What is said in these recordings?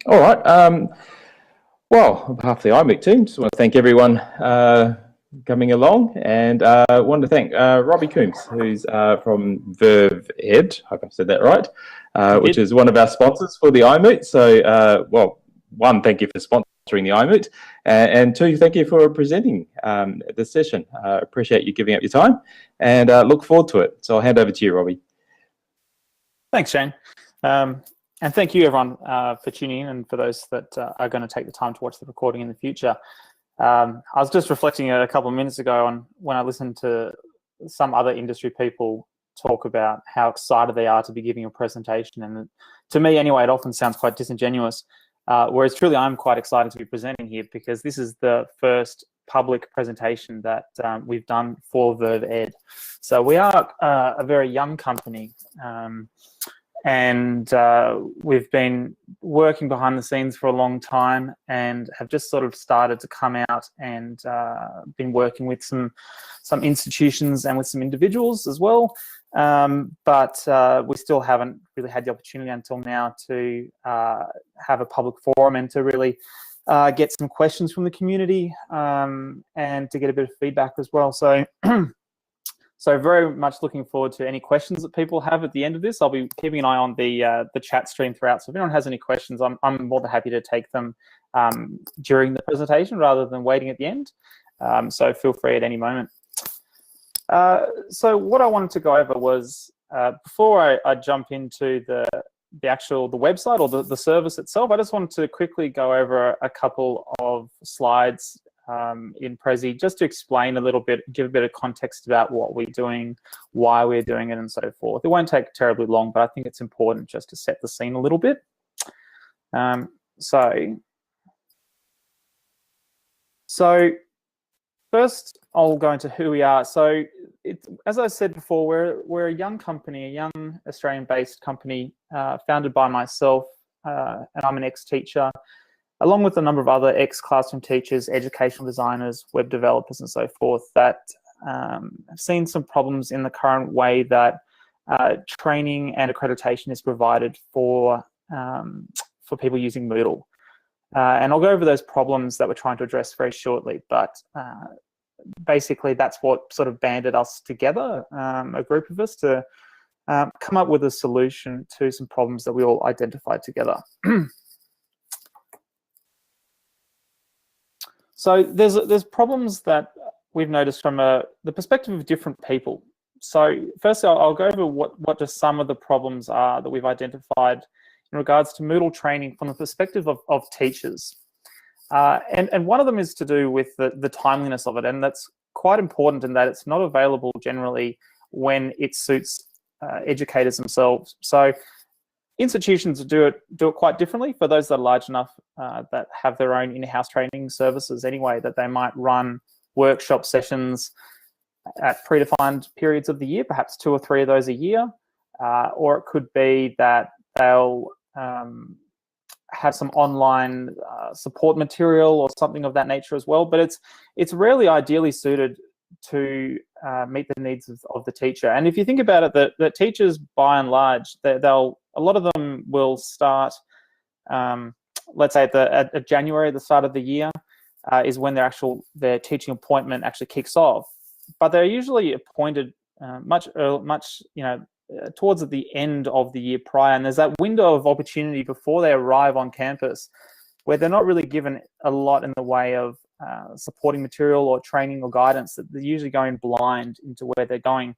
All right. Well, on behalf of the iMoot team, just want to thank everyone coming along, and wanted to thank Robbie Coombs, who's from VerveEd. I hope I said that right, which is one of our sponsors for the iMoot. So, well, one, thank you for sponsoring the iMoot, and two, thank you for presenting this session. Appreciate you giving up your time, and look forward to it. So I'll hand over to you, Robbie. Thanks, Shane. And thank you, everyone, for tuning in, and for those that are going to take the time to watch the recording in the future. I was just reflecting a couple of minutes ago on when I listened to some other industry people talk about how excited they are to be giving a presentation. And to me, anyway, it often sounds quite disingenuous, whereas truly I'm quite excited to be presenting here, because this is the first public presentation that we've done for VerveEd. So we are a very young company. And we've been working behind the scenes for a long time, and have just sort of started to come out and been working with some institutions and with some individuals as well. But we still haven't really had the opportunity until now to have a public forum and to really get some questions from the community, and to get a bit of feedback as well. So So very much looking forward to any questions that people have at the end of this. I'll be keeping an eye on the chat stream throughout. So if anyone has any questions, I'm more than happy to take them during the presentation rather than waiting at the end. So feel free at any moment. So what I wanted to go over was, before I jump into the website or the service itself, I just wanted to quickly go over a couple of slides in Prezi, just to explain a little bit, give a bit of context about what we're doing, why we're doing it, and so forth. It won't take terribly long, but I think it's important just to set the scene a little bit. So first, I'll go into who we are. So, as I said before, we're a young company, a young Australian-based company, founded by myself, and I'm an ex-teacher, along with a number of other ex-classroom teachers, educational designers, web developers, and so forth, that have seen some problems in the current way that training and accreditation is provided for people using Moodle. And I'll go over those problems that we're trying to address very shortly, but basically that's what sort of banded us together, a group of us, to come up with a solution to some problems that we all identified together. So there's problems that we've noticed from the perspective of different people. So firstly, I'll go over what just some of the problems are that we've identified in regards to Moodle training from the perspective of teachers. And one of them is to do with the timeliness of it, and that's quite important in that it's not available generally when it suits educators themselves. So institutions do it quite differently. For those that are large enough that have their own in-house training services anyway, that they might run workshop sessions at predefined periods of the year, perhaps 2 or 3 of those a year, or it could be that they'll have some online support material or something of that nature as well. But it's rarely ideally suited to meet the needs of the teacher. And if you think about it, the teachers, by and large, a lot of them will start, let's say at January, the start of the year, is when their teaching appointment actually kicks off. But they're usually appointed much towards the end of the year prior, and there's that window of opportunity before they arrive on campus where they're not really given a lot in the way of supporting material or training or guidance, that they're usually going blind into where they're going.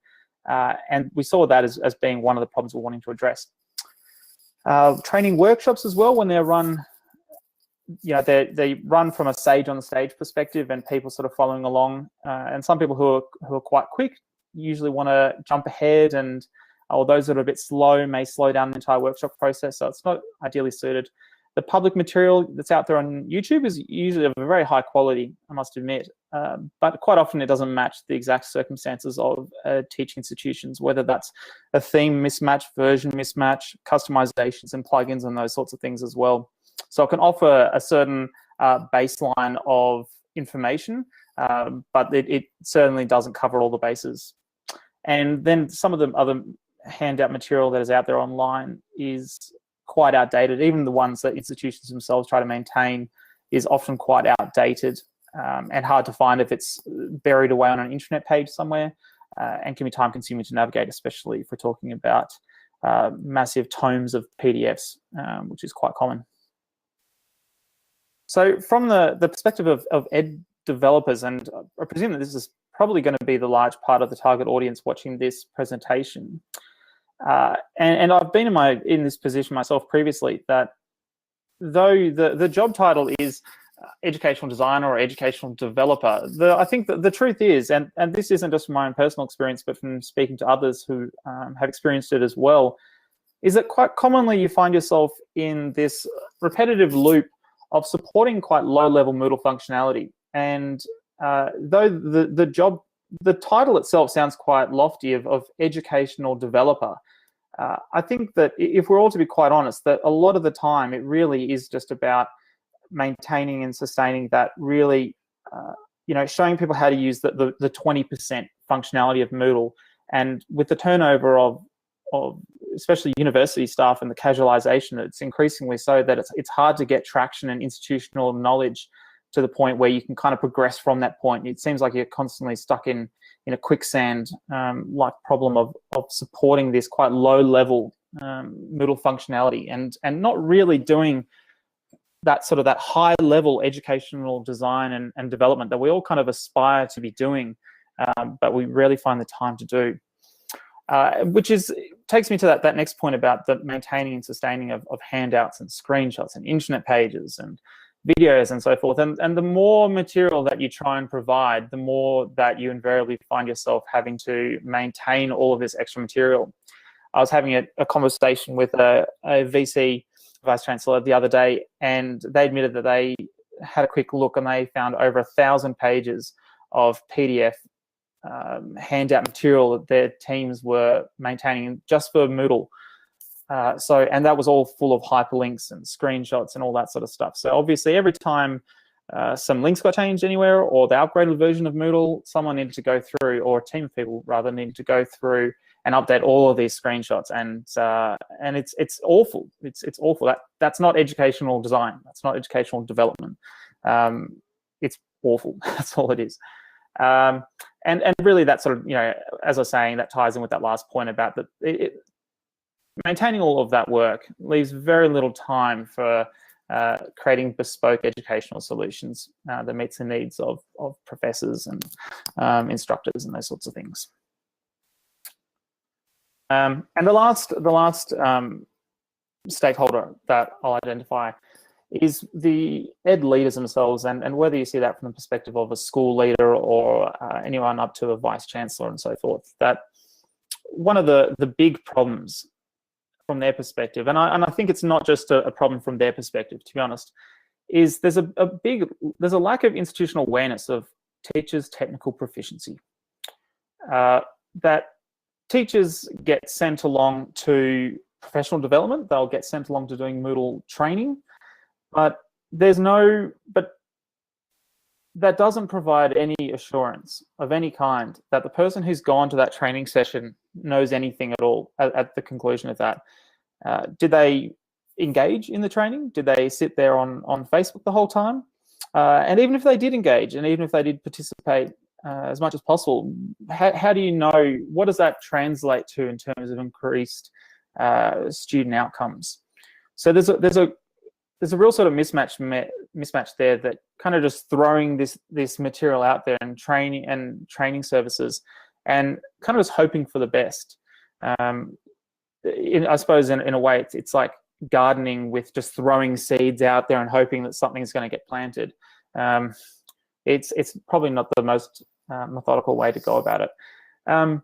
And we saw that as being one of the problems we're wanting to address. Training workshops as well, when they're run, they run from a sage on the stage perspective and people sort of following along. And some people who are quite quick usually want to jump ahead, and those that are a bit slow may slow down the entire workshop process. So it's not ideally suited. The public material that's out there on YouTube is usually of a very high quality, I must admit, but quite often it doesn't match the exact circumstances of teaching institutions, whether that's a theme mismatch, version mismatch, customizations and plugins and those sorts of things as well. So it can offer a certain baseline of information, but it certainly doesn't cover all the bases. And then some of the other handout material that is out there online is quite outdated. Even the ones that institutions themselves try to maintain is often quite outdated and hard to find if it's buried away on an internet page somewhere, and can be time consuming to navigate, especially if we're talking about massive tomes of PDFs, which is quite common. So from the perspective of ed developers, and I presume that this is probably going to be the large part of the target audience watching this presentation, and I've been in this position myself previously, that though the job title is educational designer or educational developer, I think that the truth is, and this isn't just from my own personal experience, but from speaking to others who have experienced it as well, is that quite commonly you find yourself in this repetitive loop of supporting quite low-level Moodle functionality. And though the title itself sounds quite lofty of educational developer, I think that if we're all to be quite honest, that a lot of the time it really is just about maintaining and sustaining that really, showing people how to use the 20% functionality of Moodle. And with the turnover of especially university staff and the casualization, it's increasingly so that it's hard to get traction and institutional knowledge to the point where you can kind of progress from that point. It seems like you're constantly stuck in a quicksand like problem of supporting this quite low level Moodle functionality and not really doing that sort of that high level educational design and development that we all kind of aspire to be doing, but we rarely find the time to do. Which takes me to that next point about the maintaining and sustaining of handouts and screenshots and internet pages and videos and so forth. And the more material that you try and provide, the more that you invariably find yourself having to maintain all of this extra material. I was having a conversation with a VC Vice Chancellor the other day, and they admitted that they had a quick look and they found over 1,000 pages of PDF handout material that their teams were maintaining just for Moodle. And that was all full of hyperlinks and screenshots and all that sort of stuff. So obviously every time some links got changed anywhere or the upgraded version of Moodle, someone needed to go through, or a team of people rather, needed to go through and update all of these screenshots. And it's awful. It's awful. That's not educational design. That's not educational development. It's awful. That's all it is. And really that sort of, as I was saying, that ties in with that last point about maintaining all of that work leaves very little time for creating bespoke educational solutions that meets the needs of professors and instructors and those sorts of things. And the last stakeholder that I'll identify is the ed leaders themselves, and whether you see that from the perspective of a school leader or anyone up to a vice chancellor and so forth, that one of the big problems from their perspective, and I think it's not just a problem from their perspective, to be honest, is there's a lack of institutional awareness of teachers' technical proficiency. That teachers get sent along to professional development, they'll get sent along to doing Moodle training, but that doesn't provide any assurance of any kind that the person who's gone to that training session knows anything at all at the conclusion of that. Did they engage in the training? Did they sit there on Facebook the whole time? And even if they did engage, and even if they did participate as much as possible, how do you know, what does that translate to in terms of increased student outcomes? So there's a real sort of mismatch there, that kind of just throwing this material out there and training services and kind of just hoping for the best. I suppose in a way it's like gardening with just throwing seeds out there and hoping that something's going to get planted. It's probably not the most methodical way to go about it. And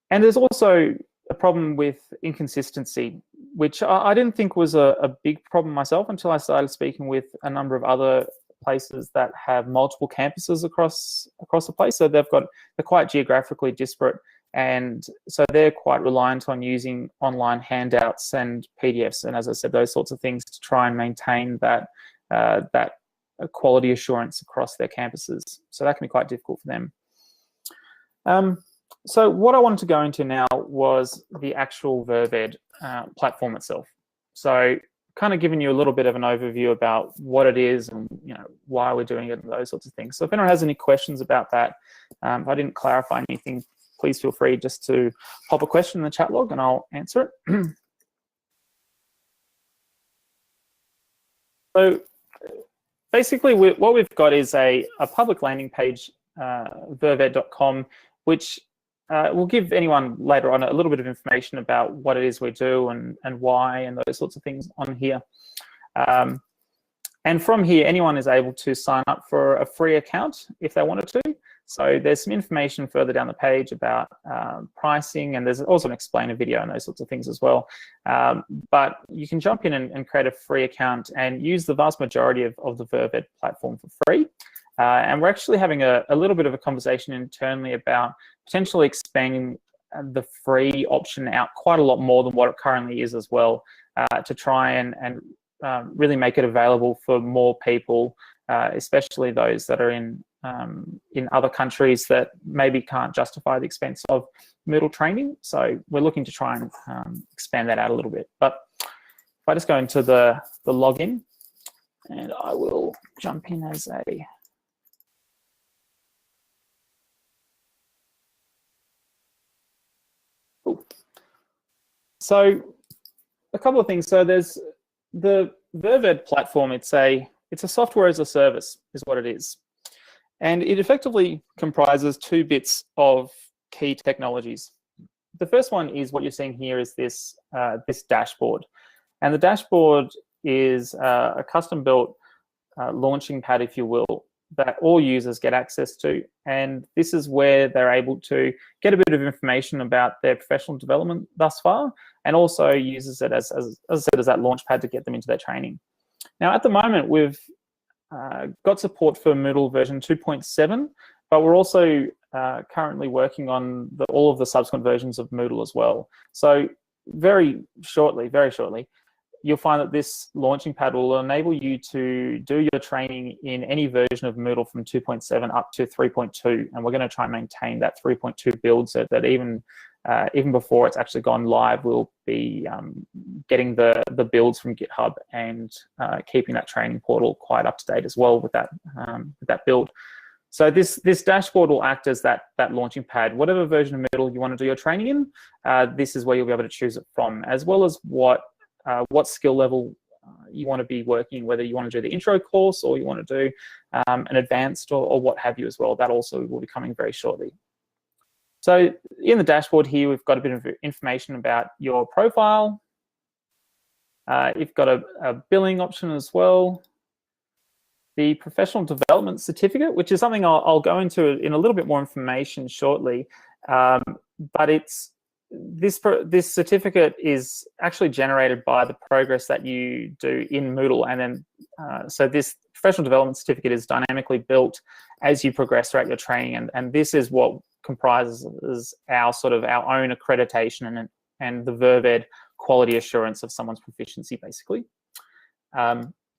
there's also a problem with inconsistency, which I didn't think was a big problem myself until I started speaking with a number of other places that have multiple campuses across the place. So they're quite geographically disparate, and so they're quite reliant on using online handouts and PDFs, and as I said, those sorts of things to try and maintain that quality assurance across their campuses. So that can be quite difficult for them. So what I wanted to go into now was the actual VerveEd platform itself. So kind of giving you a little bit of an overview about what it is and why we're doing it and those sorts of things. So if anyone has any questions about that, if I didn't clarify anything, please feel free just to pop a question in the chat log and I'll answer it. So basically what we've got is a public landing page, VerveEd.com, which will give anyone later on a little bit of information about what it is we do and why and those sorts of things on here. And from here, anyone is able to sign up for a free account if they wanted to. So there's some information further down the page about pricing, and there's also an explainer video and those sorts of things as well. But you can jump in and create a free account and use the vast majority of the VerveEd platform for free. And we're actually having a little bit of a conversation internally about potentially expanding the free option out quite a lot more than what it currently is as well, to try and really make it available for more people, especially those that are in other countries that maybe can't justify the expense of Moodle training. So we're looking to try and expand that out a little bit. But if I just go into the login, and I will jump in as a So a couple of things. So there's the VerveEd platform. It's a software as a service is what it is. And it effectively comprises two bits of key technologies. The first one is what you're seeing here is this dashboard. And the dashboard is a custom-built launching pad, if you will, that all users get access to. And this is where they're able to get a bit of information about their professional development thus far, and also uses it as I said, as that launch pad to get them into their training. Now, at the moment, we've got support for Moodle version 2.7, but we're also currently working on all of the subsequent versions of Moodle as well. So very shortly, you'll find that this launching pad will enable you to do your training in any version of Moodle from 2.7 up to 3.2. And we're going to try and maintain that 3.2 build so that even before it's actually gone live, we'll be getting the builds from GitHub and keeping that training portal quite up to date as well with that build. So this dashboard will act as that launching pad. Whatever version of Moodle you want to do your training in, this is where you'll be able to choose it from, as well as what skill level you want to be working, whether you want to do the intro course or you want to do an advanced or what have you as well. That also will be coming very shortly. So in the dashboard here, we've got a bit of information about your profile. You've got a billing option as well. The professional development certificate, which is something I'll go into in a little bit more information shortly, but this certificate is actually generated by the progress that you do in Moodle, and then so this professional development certificate is dynamically built as you progress throughout your training, and this is what comprises our own accreditation and the VerveEd quality assurance of someone's proficiency, basically.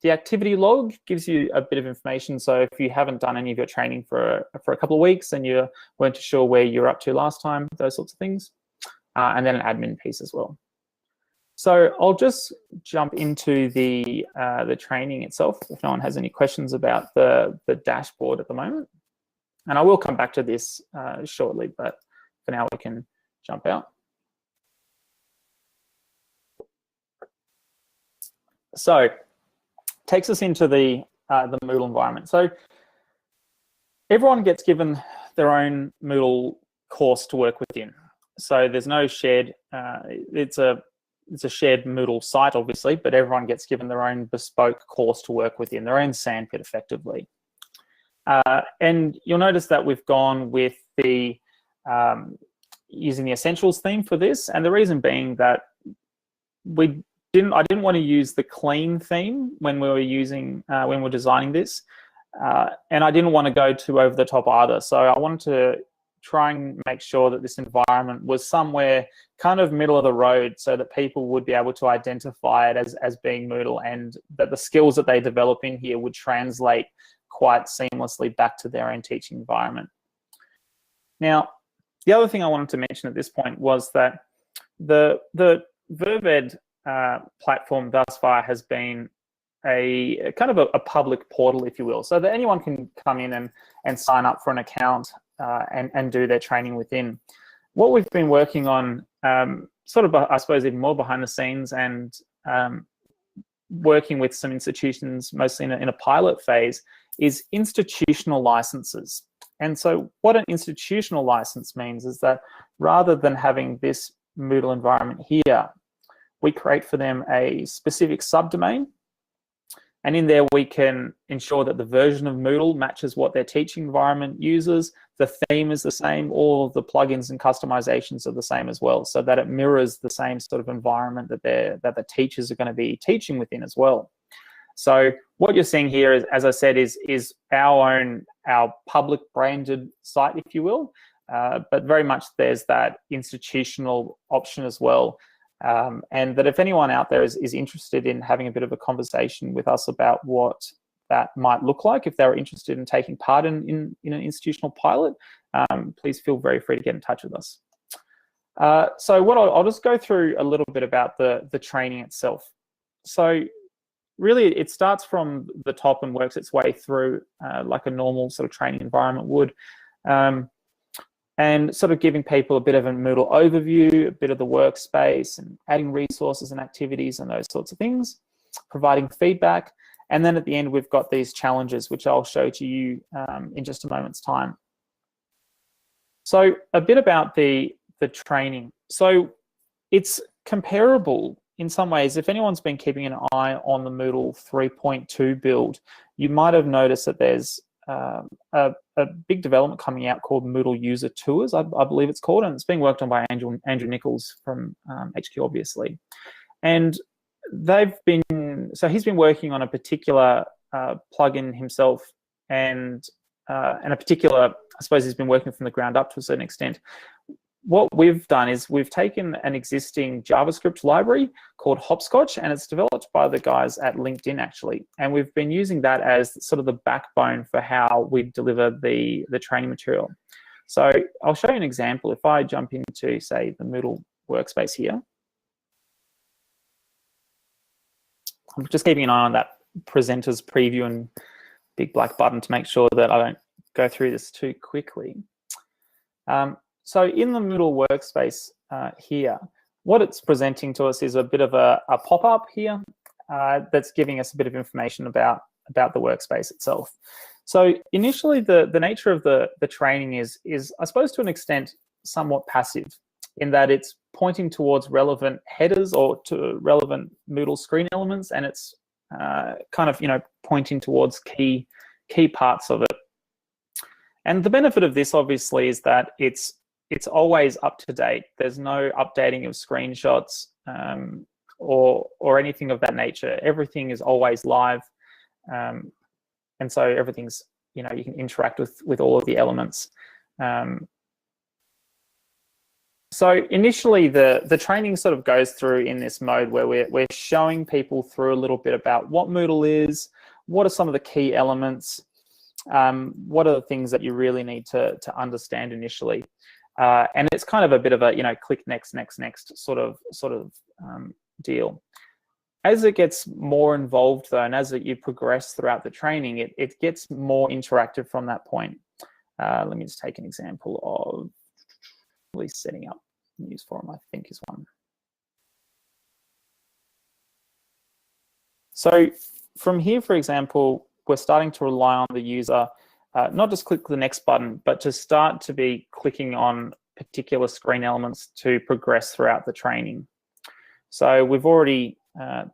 The activity log gives you a bit of information. So if you haven't done any of your training for a couple of weeks and you weren't sure where you're up to last time, those sorts of things. And then an admin piece as well. So I'll just jump into the training itself if no one has any questions about the dashboard at the moment. And I will come back to this shortly, but for now we can jump out. So takes us into the Moodle environment. So everyone gets given their own Moodle course to work within. So there's no shared, it's a shared Moodle site, obviously, but everyone gets given their own bespoke course to work within, their own sandpit, effectively. And you'll notice that we've gone with the using the essentials theme for this, and the reason being that I didn't want to use the clean theme when we were designing this, and I didn't want to go too over the top either. So I wanted to try and make sure that this environment was somewhere kind of middle of the road so that people would be able to identify it as being Moodle, and that the skills that they develop in here would translate quite seamlessly back to their own teaching environment. Now, the other thing I wanted to mention at this point was that the VerveEd platform thus far has been a kind of a public portal, if you will, so that anyone can come in and sign up for an account and do their training within. What we've been working on, sort of, I suppose, even more behind the scenes, and working with some institutions, mostly in a pilot phase, is institutional licenses. And so what an institutional license means is that rather than having this Moodle environment here, we create for them a specific subdomain. And in there, we can ensure that the version of Moodle matches what their teaching environment uses. The theme is the same. All of the plugins and customizations are the same as well, so that it mirrors the same sort of environment that the teachers are going to be teaching within as well. So what you're seeing here, is, as I said, is our public branded site, if you will, but very much there's that institutional option as well. And that if anyone out there is interested in having a bit of a conversation with us about what that might look like, if they're interested in taking part in an institutional pilot, please feel very free to get in touch with us. So what I'll just go through a little bit about the training itself. So really, it starts from the top and works its way through like a normal sort of training environment would. And sort of giving people a bit of a Moodle overview, a bit of the workspace, and adding resources and activities and those sorts of things, providing feedback. And then at the end, we've got these challenges, which I'll show to you in just a moment's time. So a bit about the training. So it's comparable in some ways. If anyone's been keeping an eye on the Moodle 3.2 build, you might have noticed that there's a big development coming out called Moodle User Tours, I believe it's called, and it's being worked on by Andrew Nichols from HQ, obviously. And he's been working on a particular plugin himself, and a particular, I suppose he's been working from the ground up to a certain extent. What we've done is we've taken an existing JavaScript library called Hopscotch, and it's developed by the guys at LinkedIn, actually. And we've been using that as sort of the backbone for how we deliver the training material. So I'll show you an example. If I jump into, say, the Moodle workspace here, I'm just keeping an eye on that presenter's preview and big black button to make sure that I don't go through this too quickly. So in the Moodle workspace here, what it's presenting to us is a bit of a pop-up here that's giving us a bit of information about the workspace itself. So initially, the nature of the training is, I suppose, to an extent, somewhat passive, in that it's pointing towards relevant headers or to relevant Moodle screen elements, and it's kind of, pointing towards key parts of it. And the benefit of this, obviously, is that it's always up to date. There's no updating of screenshots or anything of that nature. Everything is always live, and so everything's, you can interact with all of the elements. So initially, the training sort of goes through in this mode where we're showing people through a little bit about what Moodle is, what are some of the key elements, what are the things that you really need to understand initially. And it's kind of a bit of a, click next sort of deal. As it gets more involved, though, and as you progress throughout the training, it gets more interactive from that point. Let me just take an example of at least setting up news forum, I think is one. So from here, for example, we're starting to rely on the user, not just click the next button, but to start to be clicking on particular screen elements to progress throughout the training. So we've already,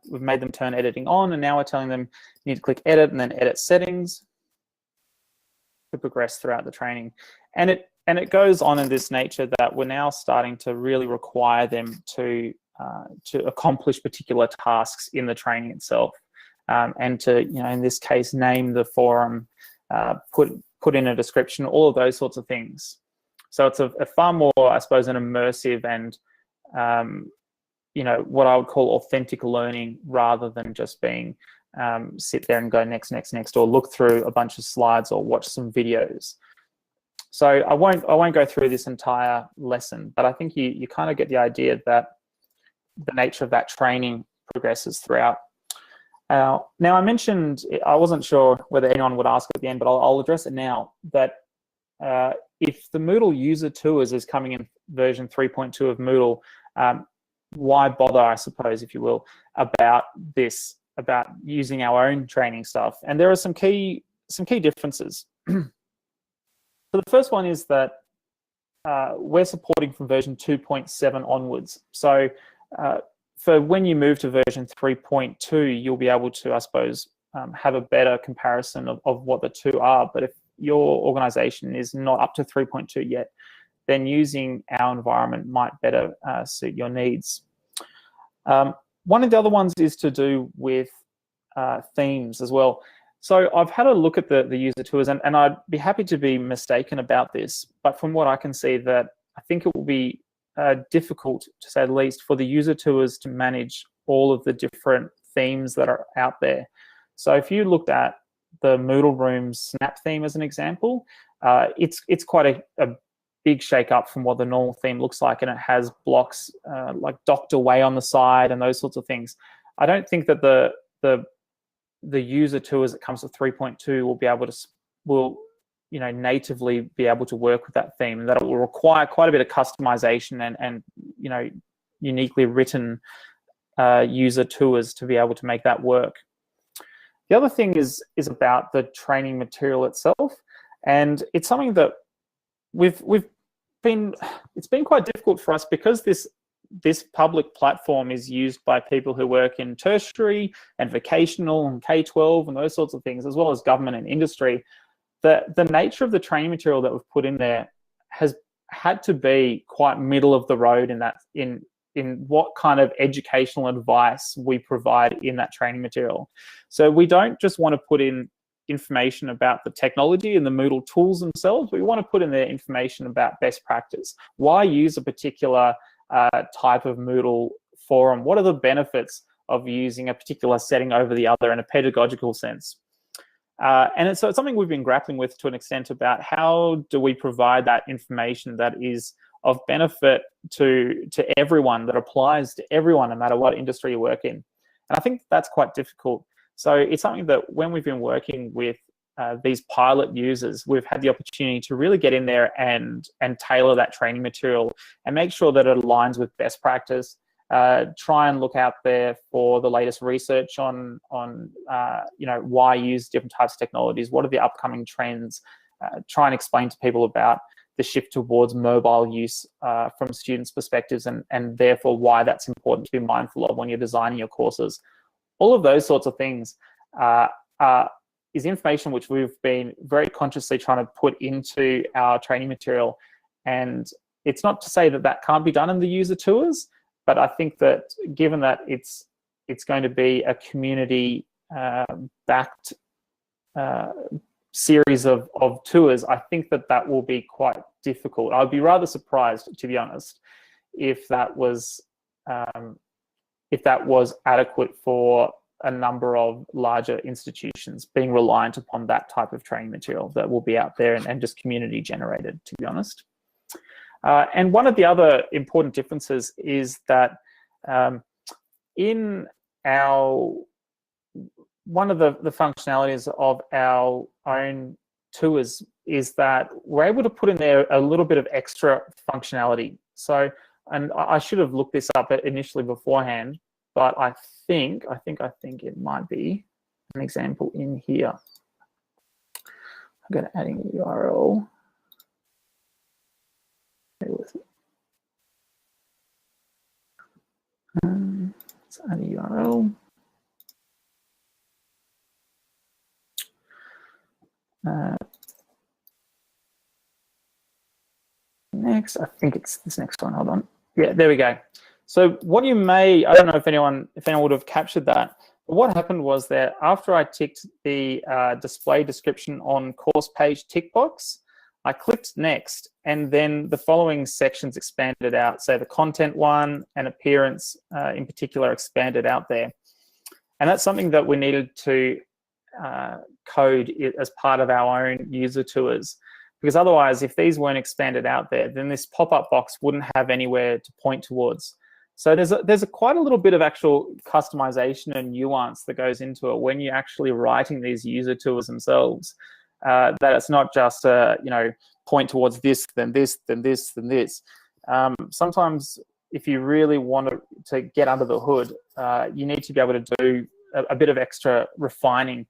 we've made them turn editing on, and now we're telling them you need to click edit and then edit settings to progress throughout the training. And it goes on in this nature that we're now starting to really require them to accomplish particular tasks in the training itself, and to, in this case, name the forum, put in a description, all of those sorts of things. So it's a far more, I suppose, an immersive and what I would call authentic learning, rather than just being sit there and go next, or look through a bunch of slides or watch some videos. So I won't go through this entire lesson, but I think you kind of get the idea that the nature of that training progresses throughout. Now, I mentioned, I wasn't sure whether anyone would ask at the end, but I'll address it now, that if the Moodle user tours is coming in version 3.2 of Moodle, why bother, I suppose, if you will, about this, about using our own training stuff? And there are some key differences. So the first one is that we're supporting from version 2.7 onwards. So for when you move to version 3.2, you'll be able to, I suppose, have a better comparison of what the two are. But if your organization is not up to 3.2 yet, then using our environment might better suit your needs. One of the other ones is to do with themes as well. So I've had a look at the user tours, and I'd be happy to be mistaken about this, but from what I can see, that I think it will be difficult, to say the least, for the user tours to manage all of the different themes that are out there. So if you looked at the Moodle Room Snap theme as an example, it's quite a big shake up from what the normal theme looks like, and it has blocks like docked away on the side and those sorts of things. I don't think that the user tours that comes with 3.2 will be able to natively be able to work with that theme, and that it will require quite a bit of customization and uniquely written user tours to be able to make that work. The other thing is about the training material itself, and it's something that it's been quite difficult for us, because this public platform is used by people who work in tertiary and vocational and K-12 and those sorts of things, as well as government and industry. The nature of the training material that we've put in there has had to be quite middle of the road in what kind of educational advice we provide in that training material. So we don't just want to put in information about the technology and the Moodle tools themselves. We want to put in there information about best practice. Why use a particular type of Moodle forum? What are the benefits of using a particular setting over the other in a pedagogical sense? So it's something we've been grappling with to an extent, about how do we provide that information that is of benefit to everyone, that applies to everyone, no matter what industry you work in. And I think that's quite difficult. So it's something that when we've been working with these pilot users, we've had the opportunity to really get in there and tailor that training material and make sure that it aligns with best practice. Try and look out there for the latest research on why use different types of technologies, what are the upcoming trends, try and explain to people about the shift towards mobile use from students' perspectives, and therefore why that's important to be mindful of when you're designing your courses. All of those sorts of things is information which we've been very consciously trying to put into our training material. And it's not to say that that can't be done in the user tours, but I think that given that it's going to be a community backed series of tours, I think that will be quite difficult. I'd be rather surprised, to be honest, if that was adequate for a number of larger institutions being reliant upon that type of training material that will be out there and just community generated, to be honest. And one of the other important differences is that in one of the functionalities of our own tours is that we're able to put in there a little bit of extra functionality. So, and I should have looked this up initially beforehand, but I think it might be an example in here. I'm going to add in a URL. Let's add a URL. Next, I think it's this next one. Hold on. Yeah, there we go. So what you may, I don't know if anyone would have captured that, but what happened was that after I ticked the display description on course page tick box, I clicked next, and then the following sections expanded out. So the content one and appearance in particular expanded out there. And that's something that we needed to code as part of our own user tours. Because otherwise, if these weren't expanded out there, then this pop-up box wouldn't have anywhere to point towards. So there's quite a little bit of actual customization and nuance that goes into it when you're actually writing these user tours themselves. That it's not just point towards this, then this, then this, then this. Sometimes if you really want to get under the hood, you need to be able to do a bit of extra refining.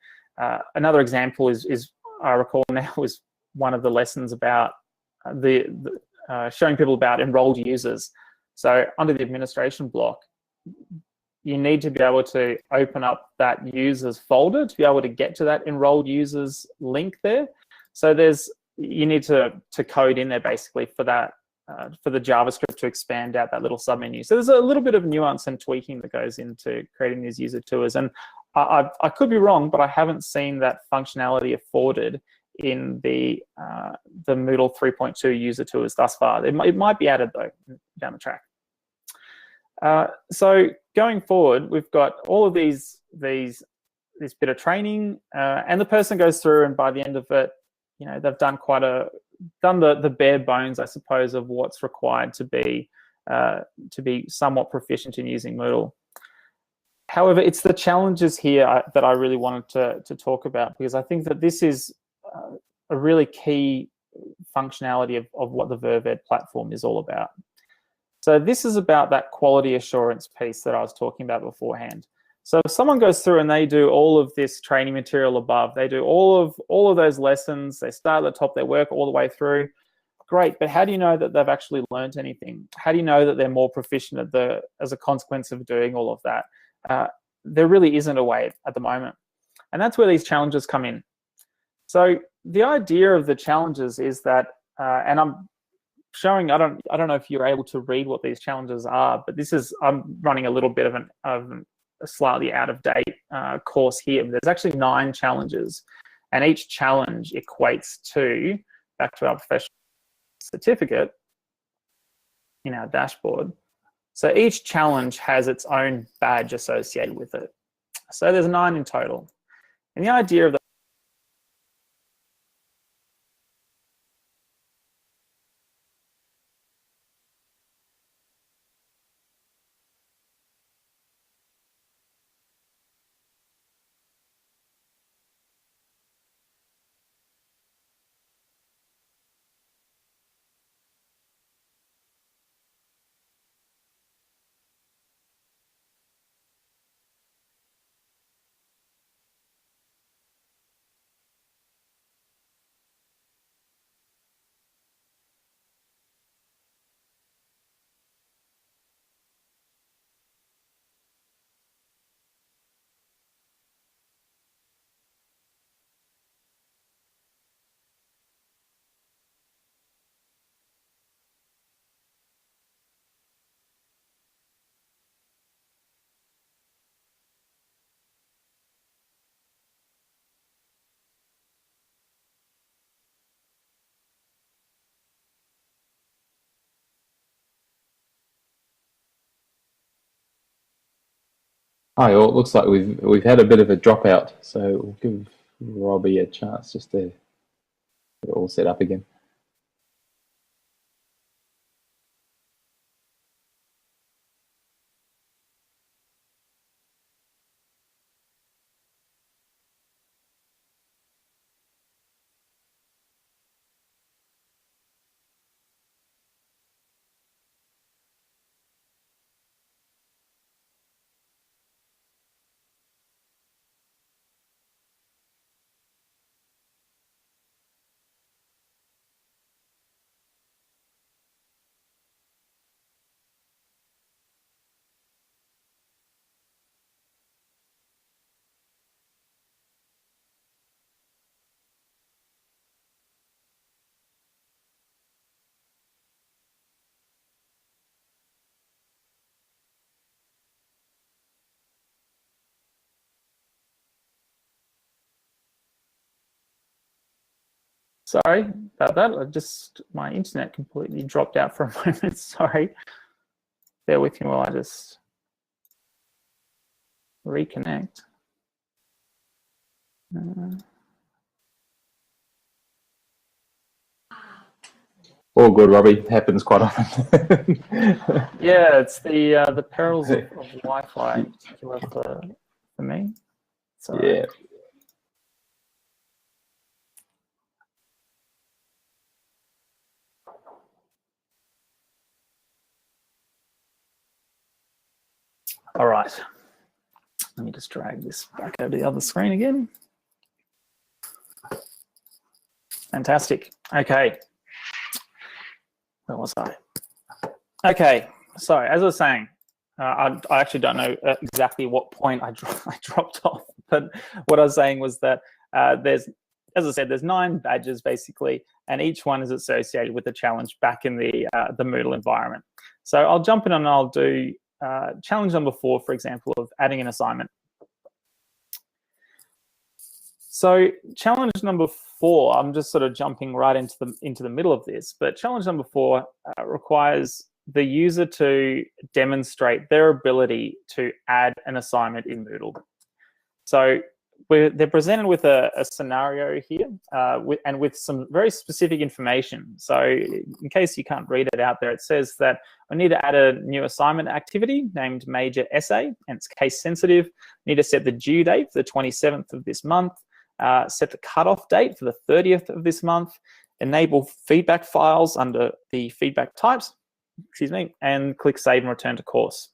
Another example is I recall now was one of the lessons about showing people about enrolled users. So under the administration block, you need to be able to open up that users folder to be able to get to that enrolled users link there. So you need to code in there basically for that, for the JavaScript to expand out that little submenu. So there's a little bit of nuance and tweaking that goes into creating these user tours. And I could be wrong, but I haven't seen that functionality afforded in the Moodle 3.2 user tours thus far. It might be added though down the track. So going forward, we've got all of this bit of training, and the person goes through, and by the end of it, they've done the bare bones, I suppose, of what's required to be somewhat proficient in using Moodle. However, it's the challenges here that I really wanted to talk about, because I think that this is a really key functionality of what the VerveEd platform is all about. So this is about that quality assurance piece that I was talking about beforehand. So if someone goes through and they do all of this training material above, they do all of those lessons, they start at the top, they work all the way through, great, but how do you know that they've actually learned anything? How do you know that they're more proficient as a consequence of doing all of that? There really isn't a way at the moment. And that's where these challenges come in. So the idea of the challenges is that, and I'm showing, I don't know if you're able to read what these challenges are, but I'm running a little bit of a slightly out of date course here. There's actually 9 challenges, and each challenge equates to, back to our professional certificate in our dashboard. So each challenge has its own badge associated with it. So there's 9 in total. And the idea of the Hi all, it looks like we've had a bit of a dropout, so we'll give Robbie a chance just to get it all set up again. Sorry about that. My internet completely dropped out for a moment. Sorry. Bear with me while I just reconnect. All good, Robbie. Happens quite often. Yeah, it's the perils of Wi-Fi, in particular for me. So, yeah. All right. Let me just drag this back over to the other screen again. Fantastic. Okay. Where was I? Okay. So as I was saying, I actually don't know exactly what point I dropped off, but what I was saying was that there's, as I said, there's 9 badges basically, and each one is associated with a challenge back in the Moodle environment. So I'll jump in and I'll do challenge number 4, for example, of adding an assignment. So challenge number 4, I'm just sort of jumping right into the middle of this, but challenge number 4 requires the user to demonstrate their ability to add an assignment in Moodle. So they're presented with a scenario here and with some very specific information. So in case you can't read it out there, it says that I need to add a new assignment activity named Major Essay, and it's case sensitive. I need to set the due date for the 27th of this month, set the cutoff date for the 30th of this month, enable feedback files under the feedback types, and click Save and Return to Course.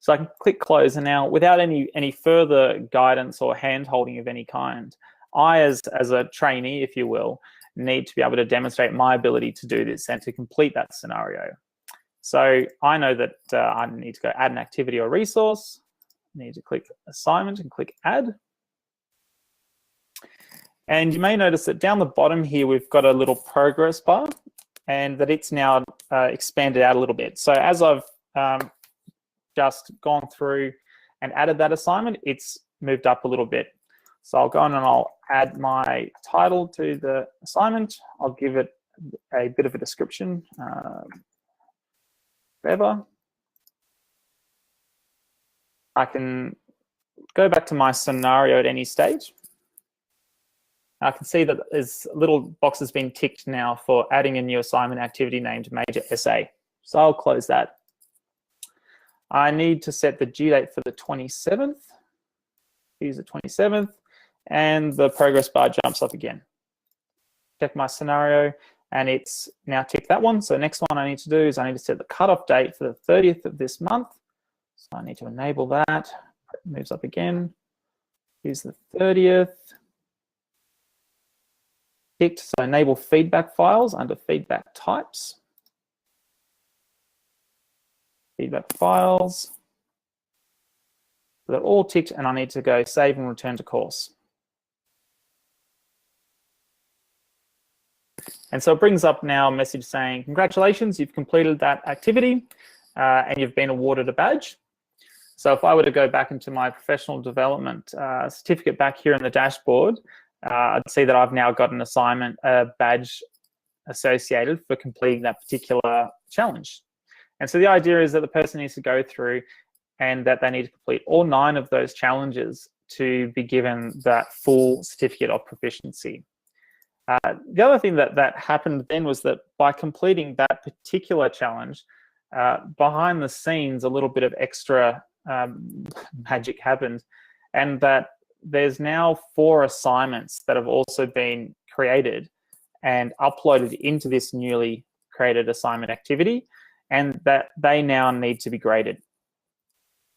So I can click Close, and now without any further guidance or hand-holding of any kind, I, as a trainee, if you will, need to be able to demonstrate my ability to do this and to complete that scenario. So I know that I need to go add an activity or resource. I need to click Assignment and click Add. And you may notice that down the bottom here, we've got a little progress bar, and that it's now expanded out a little bit. So as I've just gone through and added that assignment, it's moved up a little bit. So I'll go on and I'll add my title to the assignment. I'll give it a bit of a description, whatever. I can go back to my scenario at any stage. I can see that there's little boxes being ticked now for adding a new assignment activity named Major Essay. So I'll close that. I need to set the due date for the 27th. Use the 27th, and the progress bar jumps up again. Check my scenario, and it's now ticked that one. So next one I need to do is I need to set the cutoff date for the 30th of this month. So I need to enable that. It moves up again. Use the 30th. Ticked. So enable feedback files under feedback types. Feedback files. So they're all ticked, and I need to go Save and Return to Course. And so it brings up now a message saying, congratulations, you've completed that activity and you've been awarded a badge. So if I were to go back into my professional development certificate back here in the dashboard, I'd see that I've now got an assignment, a badge associated for completing that particular challenge. And so the idea is that the person needs to go through and that they need to complete all 9 of those challenges to be given that full certificate of proficiency. The other thing that happened then was that by completing that particular challenge, behind the scenes, a little bit of extra magic happened, and that there's now 4 assignments that have also been created and uploaded into this newly created assignment activity, and that they now need to be graded.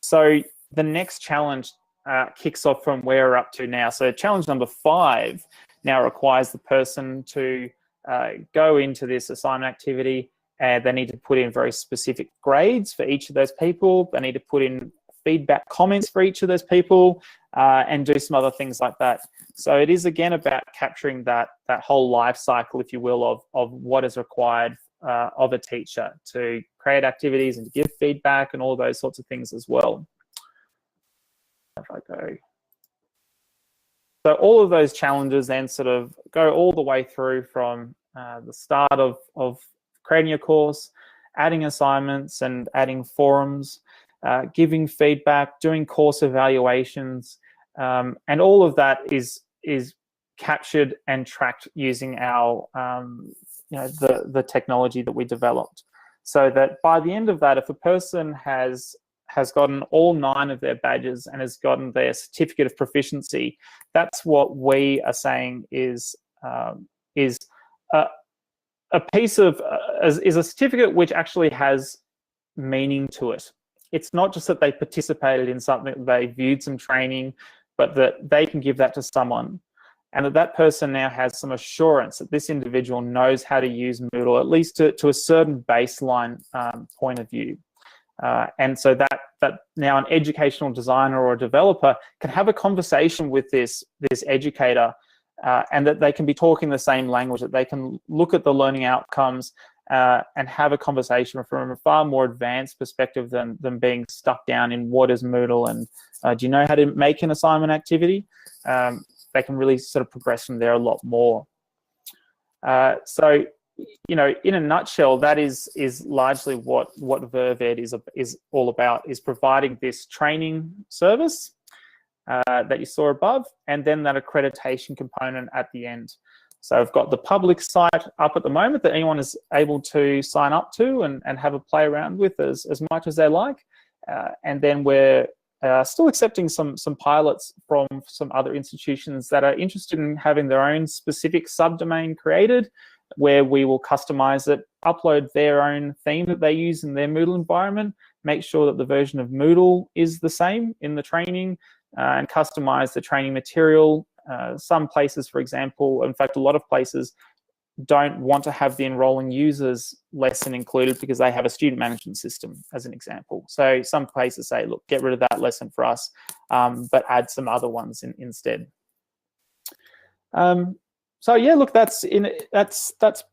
So the next challenge kicks off from where we're up to now. So challenge number 5 now requires the person to go into this assignment activity, and they need to put in very specific grades for each of those people. They need to put in feedback comments for each of those people and do some other things like that. So it is again about capturing that whole life cycle, if you will, of what is required of a teacher to create activities and to give feedback and all those sorts of things as well. If I go. So all of those challenges then sort of go all the way through from the start of creating your course, adding assignments and adding forums, giving feedback, doing course evaluations, and all of that is captured and tracked using our the technology that we developed, so that by the end of that, if a person has gotten all 9 of their badges and has gotten their certificate of proficiency, that's what we are saying is a piece of is a certificate which actually has meaning to it. It's not just that they participated in something, they viewed some training, but that they can give that to someone, and that person now has some assurance that this individual knows how to use Moodle, at least to a certain baseline point of view. And so that now an educational designer or a developer can have a conversation with this educator, and that they can be talking the same language, that they can look at the learning outcomes and have a conversation from a far more advanced perspective than being stuck down in what is Moodle and do you know how to make an assignment activity? They can really sort of progress from there a lot more. So, in a nutshell, that is largely what VerveEd is all about, is providing this training service that you saw above, and then that accreditation component at the end. So I've got the public site up at the moment that anyone is able to sign up to and have a play around with as much as they like. And then we're still accepting some pilots from some other institutions that are interested in having their own specific subdomain created, where we will customize it, upload their own theme that they use in their Moodle environment, make sure that the version of Moodle is the same in the training, and customize the training material. Some places, for example, in fact, a lot of places don't want to have the enrolling users lesson included because they have a student management system, as an example. So some places say, look, get rid of that lesson for us, but add some other ones instead. So yeah, look, that's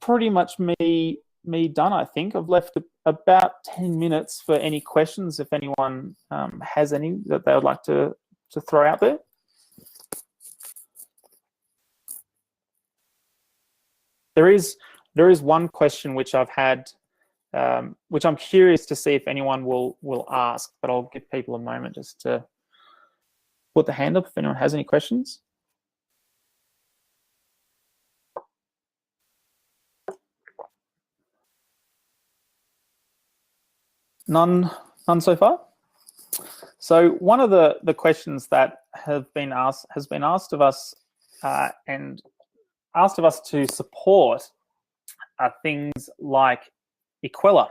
pretty much me done. I think I've left about 10 minutes for any questions, if anyone has any that they would like to throw out there. There is one question which I've had, which I'm curious to see if anyone will ask, but I'll give people a moment just to put the hand up if anyone has any questions. None so far. So one of the questions that has been asked of us and asked of us to support are things like Equella.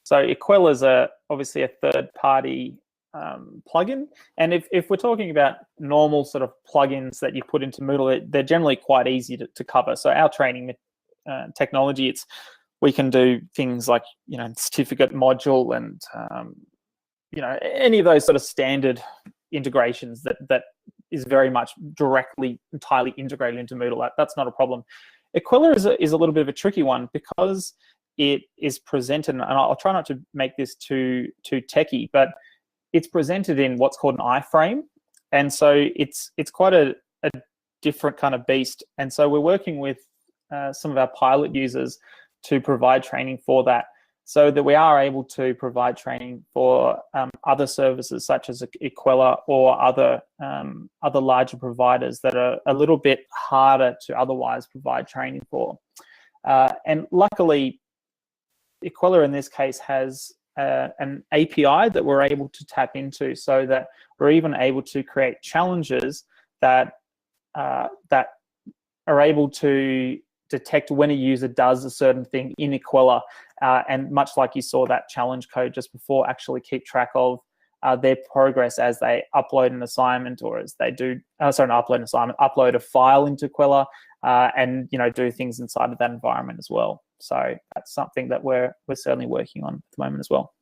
So Equella is obviously a third-party plugin, and if we're talking about normal sort of plugins that you put into Moodle, they're generally quite easy to cover. So our training technology, we can do things like certificate module and any of those sort of standard integrations that is very much entirely integrated into Moodle. That's not a problem. Equella is a little bit of a tricky one because it is presented, and I'll try not to make this too techy, but it's presented in what's called an iframe, and so it's quite a different kind of beast. And so we're working with some of our pilot users to provide training for that, so that we are able to provide training for other services such as Equella or other larger providers that are a little bit harder to otherwise provide training for. And luckily, Equella in this case has an API that we're able to tap into, so that we're even able to create challenges that are able to detect when a user does a certain thing in Equella, and much like you saw that challenge code just before, actually keep track of their progress as they upload an assignment, or as they do, upload a file into Equella, and do things inside of that environment as well. So that's something that we're certainly working on at the moment as well.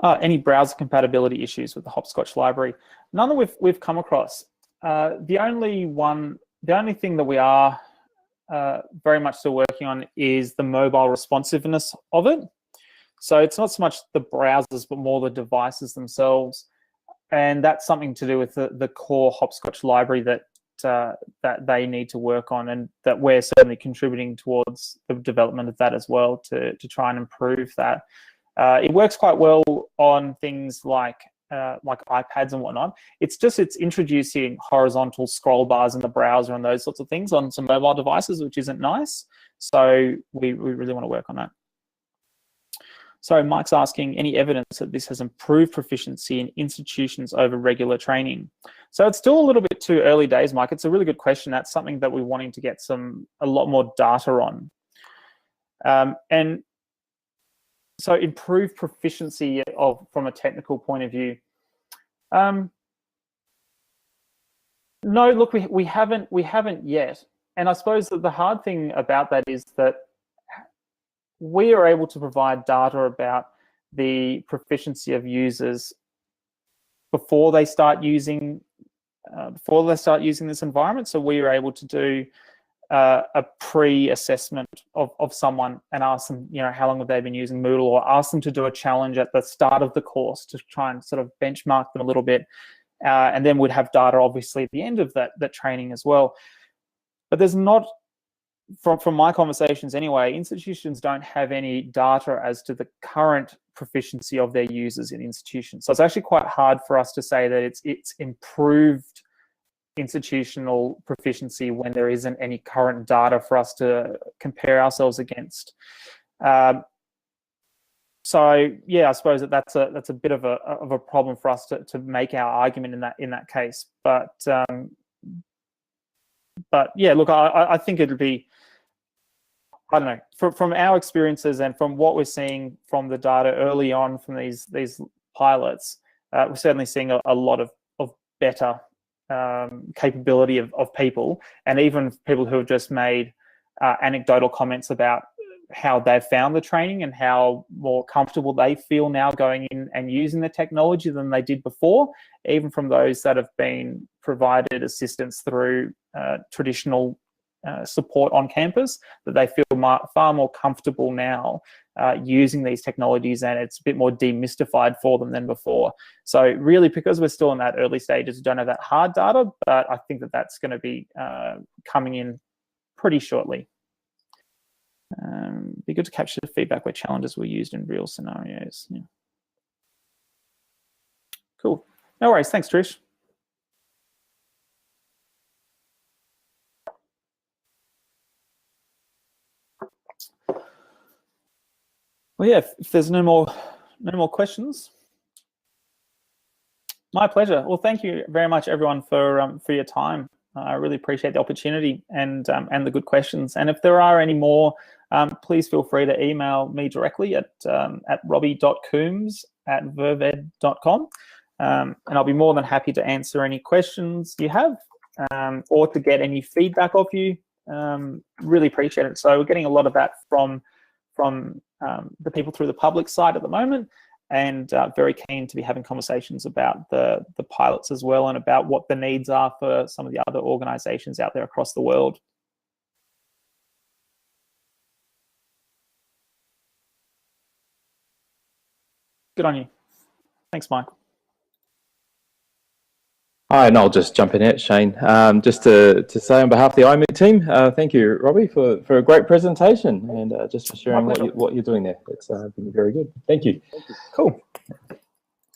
Any browser compatibility issues with the Hopscotch library? None that we've come across. The only thing that we are very much still working on is the mobile responsiveness of it. So it's not so much the browsers, but more the devices themselves, and that's something to do with the core Hopscotch library that they need to work on, and that we're certainly contributing towards the development of that as well to try and improve that. It works quite well on things like iPads and whatnot. It's introducing horizontal scroll bars in the browser and those sorts of things on some mobile devices, which isn't nice. So we really want to work on that. So Mike's asking, any evidence that this has improved proficiency in institutions over regular training? So it's still a little bit too early days, Mike. It's a really good question. That's something that we're wanting to get a lot more data on. And so improved proficiency from a technical point of view. No, look, we haven't yet. And I suppose that the hard thing about that is that we are able to provide data about the proficiency of users before they start using this environment. So we are able to do a pre-assessment of someone and ask them, how long have they been using Moodle, or ask them to do a challenge at the start of the course to try and sort of benchmark them a little bit. And then we'd have data, obviously, at the end of that training as well. But there's not, from my conversations anyway, institutions don't have any data as to the current proficiency of their users in institutions. So it's actually quite hard for us to say that it's improved institutional proficiency when there isn't any current data for us to compare ourselves against. So yeah, I suppose that's a bit of a problem for us to make our argument in that case. But yeah, look, I think it'll be, I don't know, from our experiences and from what we're seeing from the data early on from these pilots, we're certainly seeing a lot of better capability of people, and even people who have just made anecdotal comments about how they've found the training and how more comfortable they feel now going in and using the technology than they did before, even from those that have been provided assistance through traditional support on campus, that they feel far more comfortable now using these technologies, and it's a bit more demystified for them than before. So really, because we're still in that early stages, we don't have that hard data, but I think that's going to be coming in pretty shortly. Be good to capture the feedback where challenges were used in real scenarios. Yeah. Cool. No worries. Thanks, Trish. Well, yeah, if there's no more questions, my pleasure. Well, thank you very much, everyone, for your time. I really appreciate the opportunity and the good questions. And if there are any more, please feel free to email me directly at robbie.coombs@verveed.com, and I'll be more than happy to answer any questions you have, or to get any feedback of you. Really appreciate it. So we're getting a lot of that from the people through the public side at the moment, and very keen to be having conversations about the pilots as well, and about what the needs are for some of the other organizations out there across the world. Good on you. Thanks, Mike. Hi, and I'll just jump in here, Shane. Just to say on behalf of the iMoot team, thank you, Robbie, for a great presentation, and just for sharing what you're doing there. It's been very good. Thank you. Cool.